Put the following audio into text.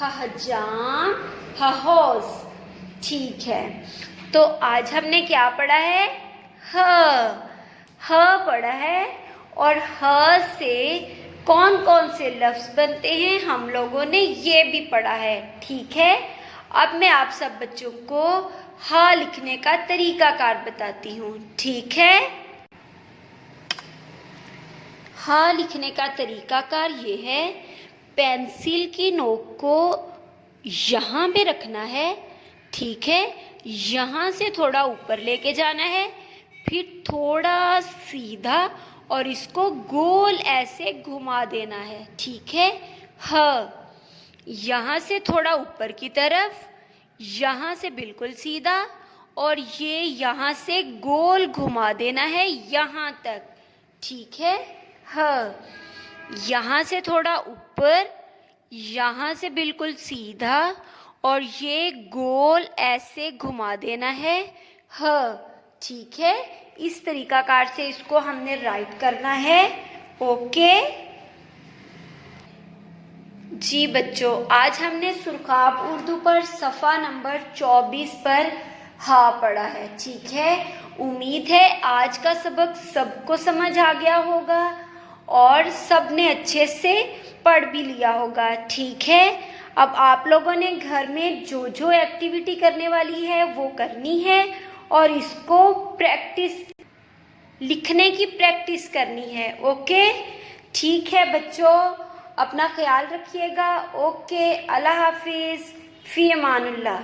हजाम, हौस। ठीक है, तो आज हमने क्या पढ़ा है? ह पढ़ा है, और ह से कौन कौन से लफ्ज बनते हैं हम लोगों ने ये भी पढ़ा है। ठीक है, अब मैं आप सब बच्चों को ह लिखने का तरीकाकार बताती हूँ। ठीक है, ह लिखने का तरीकाकार ये है, पेंसिल की नोक को यहाँ पे रखना है। ठीक है, यहाँ से थोड़ा ऊपर लेके जाना है, फिर थोड़ा सीधा और इसको गोल ऐसे घुमा देना है। ठीक है, ह यहाँ से थोड़ा ऊपर की तरफ, यहाँ से बिल्कुल सीधा, और ये यहाँ से गोल घुमा देना है यहाँ तक। ठीक है, ह यहाँ से थोड़ा ऊपर, यहाँ से बिल्कुल सीधा, और ये गोल ऐसे घुमा देना है ह। ठीक है, इस तरीकाकार से इसको हमने राइट करना है। ओके जी बच्चों, आज हमने सुरखाब उर्दू पर सफ़ा नंबर 24 पर हा पढ़ा है। ठीक है, उम्मीद है आज का सबक सबको समझ आ गया होगा और सबने अच्छे से पढ़ भी लिया होगा। ठीक है, अब आप लोगों ने घर में जो जो एक्टिविटी करने वाली है वो करनी है, और इसको लिखने की प्रैक्टिस करनी है। ओके, ठीक है बच्चों, अपना ख्याल रखिएगा। ओके, अल्लाह हाफिज़, फ़ी अमानुल्लाह।